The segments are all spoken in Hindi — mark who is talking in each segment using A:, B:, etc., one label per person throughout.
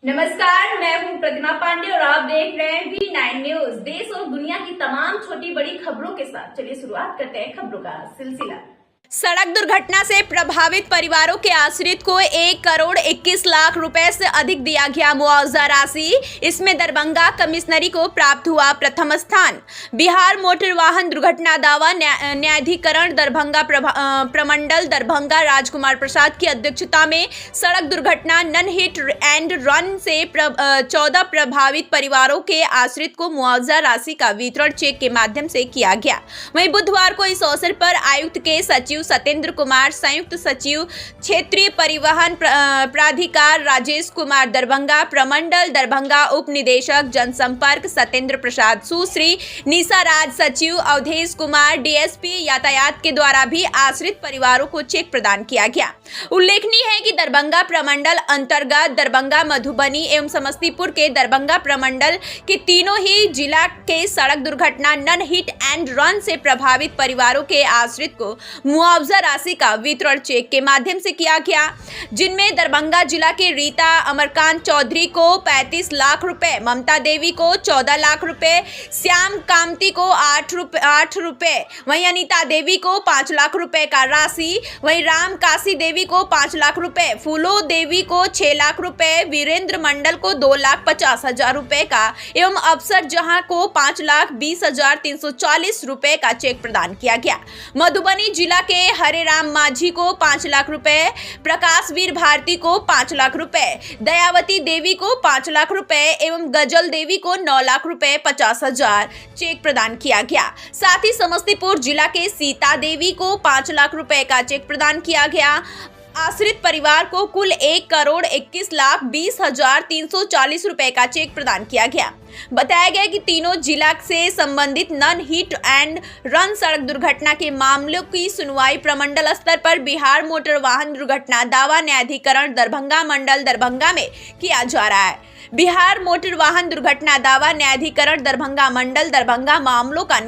A: नमस्कार, मैं हूं प्रतिमा पांडे और आप देख रहे हैं V9 न्यूज। देश और दुनिया की तमाम छोटी बड़ी खबरों के साथ चलिए शुरुआत करते हैं खबरों का सिलसिला।
B: सड़क दुर्घटना से प्रभावित परिवारों के आश्रित को 1 करोड़ 21 लाख रुपए से अधिक दिया गया मुआवजा राशि। इसमें दरभंगा कमिश्नरी को प्राप्त हुआ प्रथम स्थान। बिहार मोटर वाहन दुर्घटना दावा न्यायाधिकरण दरभंगा प्रमंडल दरभंगा राजकुमार प्रसाद की अध्यक्षता में सड़क दुर्घटना नन हिट एंड रन से 14 प्रभावित परिवारों के आश्रित को मुआवजा राशि का वितरण चेक के माध्यम से किया गया। वहीं बुधवार को इस अवसर पर आयुक्त के सचिव सत्येंद्र कुमार, संयुक्त सचिव क्षेत्रीय परिवहन प्राधिकार राजेश कुमार दरभंगा, प्रमंडल दरभंगा उप निदेशक जनसंपर्क सत्येंद्र प्रसाद, सुश्री निशा राज, सचिव अवधेश कुमार, डीएसपी यातायात के द्वारा भी आश्रित परिवारों को चेक प्रदान किया गया। उल्लेखनीय है कि दरभंगा प्रमंडल अंतर्गत दरभंगा, मधुबनी एवं समस्तीपुर के दरभंगा प्रमंडल के तीनों ही जिला के सड़क दुर्घटना नन हिट एंड रन से प्रभावित परिवारों के आश्रित को मुआवजा राशि का वितरण चेक के माध्यम से किया गया, जिनमें दरभंगा जिला के रीता अमरकांत चौधरी को 35 लाख रुपए, ममता देवी को 14 लाख रुपए, श्याम कामती को 8 रुपए, वहीं अनीता देवी को 5 लाख रुपए का राशि, वहीं राम काशी देवी को 5 लाख रुपए, फूलो देवी को 6 लाख रुपए, वीरेंद्र मंडल को 2,50,000 रुपए का एवं अफसर जहां को 5,20,340 रुपए का चेक प्रदान किया गया। मधुबनी जिला के हरे राम माझी को 5 लाख रुपए, प्रकाश वीर भारती को 5 लाख रुपए, दयावती देवी को 5 लाख रुपए एवं गजल देवी को 9 लाख रुपए 50,000 चेक प्रदान किया गया। साथ ही समस्तीपुर जिला के सीता देवी को 5 लाख रुपए का चेक प्रदान किया गया। आश्रित परिवार को कुल 1 करोड़ 21 लाख 20,340 रुपए का चेक प्रदान किया गया। बताया गया कि तीनों जिला से संबंधित नन हिट एंड रन सड़क दुर्घटना के मामलों की सुनवाई प्रमंडल स्तर पर बिहार मोटर वाहन दुर्घटना दावा न्यायाधिकरण दरभंगा मंडल दरभंगा में किया जा रहा है। बिहार मोटर वाहन दुर्घटना दावा न्यायाधिकरण दरभंगा मंडल दरभंगा मामलों का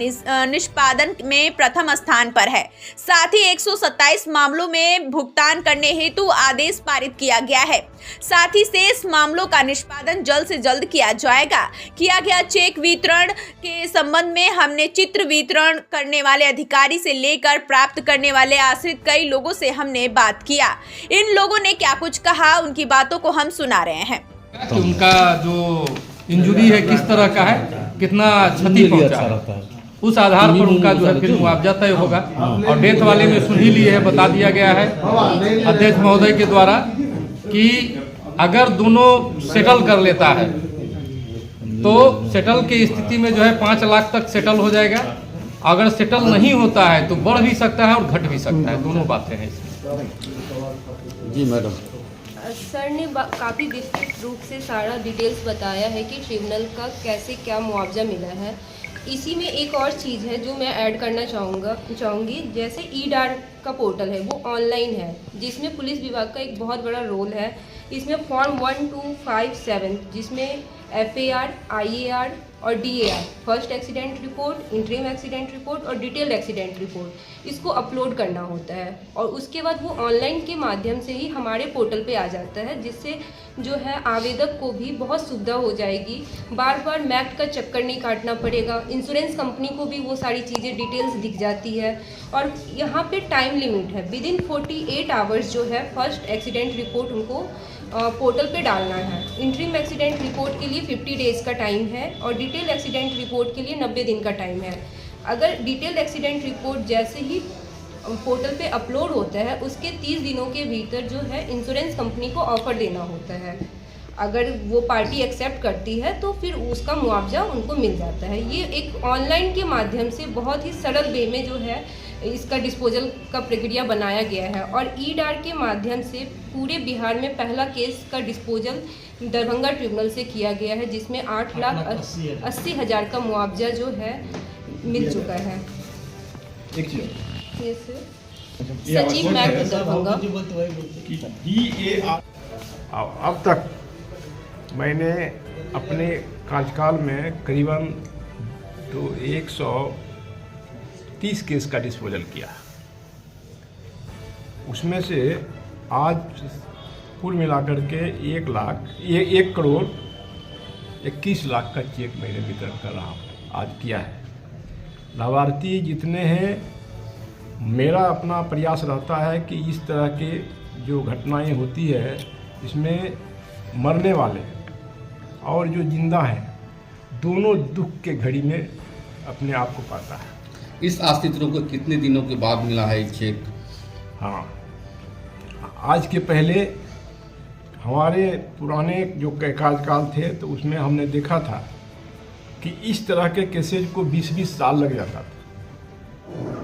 B: निष्पादन में प्रथम स्थान पर है। साथ ही 127 मामलों में भुगतान करने हेतु आदेश पारित किया गया है। साथ ही शेष मामलों का निष्पादन जल्द से जल्द किया जाएगा। किया गया चेक वितरण के संबंध में हमने चित्र वितरण करने वाले अधिकारी से लेकर प्राप्त करने वाले आश्रित कई लोगों से हमने बात किया। इन लोगों ने क्या कुछ कहा, उनकी बातों को हम सुना रहे हैं।
C: तो उनका जो इंजरी है किस तरह का है, कितना क्षति पहुंचा है, उस आधार पर उनका जो है फिर मुआवजा तय होगा। और डेथ वाले में सुन ही लिए है, बता दिया गया है अध्यक्ष महोदय के द्वारा कि अगर दोनों सेटल कर लेता है तो सेटल की स्थिति में जो है 5 लाख तक सेटल हो जाएगा। अगर सेटल नहीं होता है तो बढ़ भी सकता है और घट भी सकता है, दोनों बातें हैं इसमें।
D: जी मैडम।
E: सर ने काफ़ी विस्तृत रूप से सारा डिटेल्स बताया है कि ट्रिब्यूनल का कैसे क्या मुआवजा मिला है। इसी में एक और चीज़ है जो मैं ऐड करना चाहूँगी। जैसे ई-डार का पोर्टल है वो ऑनलाइन है, जिसमें पुलिस विभाग का एक बहुत बड़ा रोल है। इसमें फॉर्म 1257 जिसमें FAR, IAR और DAR, first accident report, interim accident report और डिटेल्ड एक्सीडेंट रिपोर्ट, इसको अपलोड करना होता है और उसके बाद वो ऑनलाइन के माध्यम से ही हमारे पोर्टल पे आ जाता है, जिससे जो है आवेदक को भी बहुत सुविधा हो जाएगी। बार बार मैक्ट का चक्कर नहीं काटना पड़ेगा। इंश्योरेंस कंपनी को भी वो सारी चीज़ें डिटेल्स दिख जाती है। और यहाँ पे टाइम लिमिट है, विदिन 48 आवर्स जो है फर्स्ट एक्सीडेंट रिपोर्ट उनको पोर्टल पे डालना है। इंटरिम एक्सीडेंट रिपोर्ट के लिए 50 डेज़ का टाइम है और डिटेल एक्सीडेंट रिपोर्ट के लिए 90 दिन का टाइम है। अगर डिटेल एक्सीडेंट रिपोर्ट जैसे ही पोर्टल पे अपलोड होता है उसके 30 दिनों के भीतर जो है इंश्योरेंस कंपनी को ऑफर देना होता है। अगर वो पार्टी एक्सेप्ट करती है तो फिर उसका मुआवजा उनको मिल जाता है। ये एक ऑनलाइन के माध्यम से बहुत ही सरल वे में जो है इसका डिस्पोजल का प्रक्रिया बनाया गया है। और ई-डार के माध्यम से पूरे बिहार में पहला केस का डिस्पोजल दरभंगा ट्रिब्यूनल से किया गया है, जिसमें 8,80,000 का मुआवजा जो है मिल चुका है। सचिव मैक्ट दरभंगा।
F: अब तक मैंने अपने कार्यकाल में करीबन 130 केस का डिस्पोजल किया। उसमें से आज कुल मिलाकर के 1 करोड़ 21 लाख का चेक मैंने वितरण कर रहा हूँ, आज किया है। लाभार्थी जितने हैं, मेरा अपना प्रयास रहता है कि इस तरह के जो घटनाएं होती है इसमें मरने वाले और जो जिंदा हैं दोनों दुख के घड़ी में अपने आप को पाता है।
D: इस आश्रितों को कितने दिनों के बाद मिला है ये चेक?
F: हाँ, आज के पहले हमारे पुराने जो कार्यकाल थे तो उसमें हमने देखा था कि इस तरह के केसेज को 20-20 साल लग जाता था।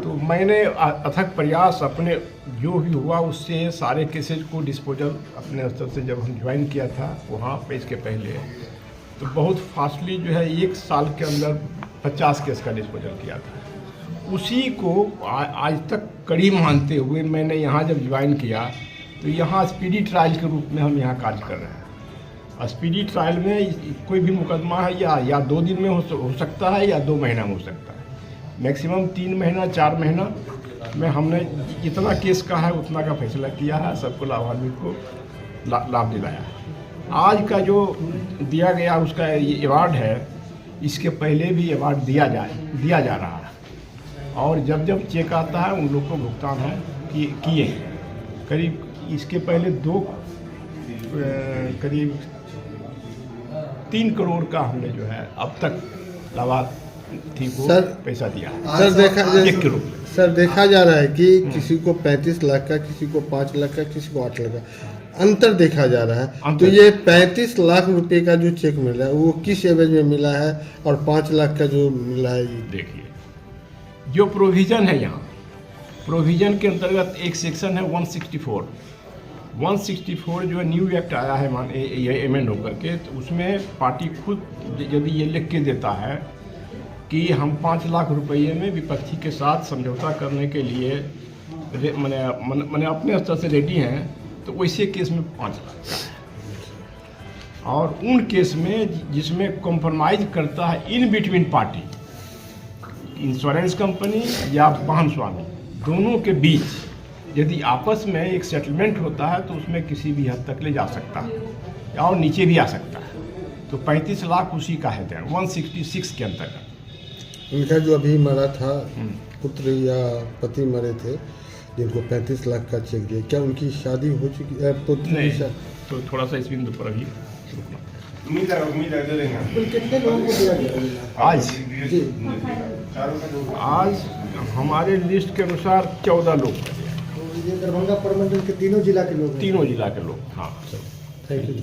F: तो मैंने अथक प्रयास अपने जो भी हुआ उससे सारे केसेज को डिस्पोजल अपने स्तर से जब हम ज्वाइन किया था वहाँ पे इसके पहले, तो बहुत फास्टली जो है 1 साल के अंदर 50 केस का डिस्पोजल किया था। उसी को आज तक कड़ी मानते हुए मैंने यहाँ जब ज्वाइन किया तो यहाँ स्पीडी ट्रायल के रूप में हम यहाँ कार्य कर रहे हैं। स्पीडी ट्रायल में कोई भी मुकदमा है या 2 दिन में हो सकता है या 2 महीना में हो सकता है, मैक्सिमम 3 महीना 4 महीना में हमने जितना केस का है उतना का फैसला किया है, सबको लाभान्वित को लाभ दिलाया है। आज का जो दिया गया उसका ये अवार्ड है, इसके पहले भी अवार्ड दिया जा रहा है और जब जब चेक आता है उन लोग को भुगतान हम किए हैं। करीब इसके पहले करीब 3 करोड़ का हमने जो है अब तक लाभार्थी को पैसा दिया है।
G: सर देखा जा रहा है कि किसी को 35 लाख का, किसी को 5 लाख का, किसी को 8 लाख का अंतर देखा जा रहा है। तो ये 35 लाख रुपए का जो चेक मिल रहा है वो किस एवज में मिला है और 5 लाख का जो मिला है? देखिए,
F: जो प्रोविज़न है यहाँ, प्रोविज़न के अंतर्गत एक सेक्शन है 164 जो न्यू एक्ट आया है अमेंड होकर के, तो उसमें पार्टी खुद यदि ये लिख के देता है कि हम 5 लाख रुपये में विपक्षी के साथ समझौता करने के लिए मैंने अपने स्तर से रेडी हैं, तो वैसे केस में 5 लाख का है। और उन केस में जिसमें कॉम्प्रोमाइज़ करता है in between party, insurance company या वाहन स्वामी, दोनों के बीच यदि आपस में एक सेटलमेंट होता है तो उसमें किसी भी हद तक ले जा सकता है और नीचे भी आ सकता है। तो 35 लाख उसी का है, 166 के अंतर्गत।
G: उनका जो अभी मरा था पुत्र या पति मरे थे जिनको 35 लाख का चेक दिया, क्या उनकी शादी हो चुकी है? पुत्र
F: नहीं, तो थोड़ा सा इस बिंदु पर अभी
G: उम्मीद है कितने लोगों को दिया गया
F: आज हमारे लिस्ट के अनुसार 14 लोग,
G: ये दरभंगा प्रमंडल के तीनों जिला के लोग?
F: तीनों जिला के लोग। हाँ सर,
G: थैंक यू।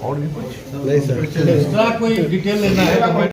F: और भी कुछ
G: नहीं सर,
C: कोई डिटेल लेना है तो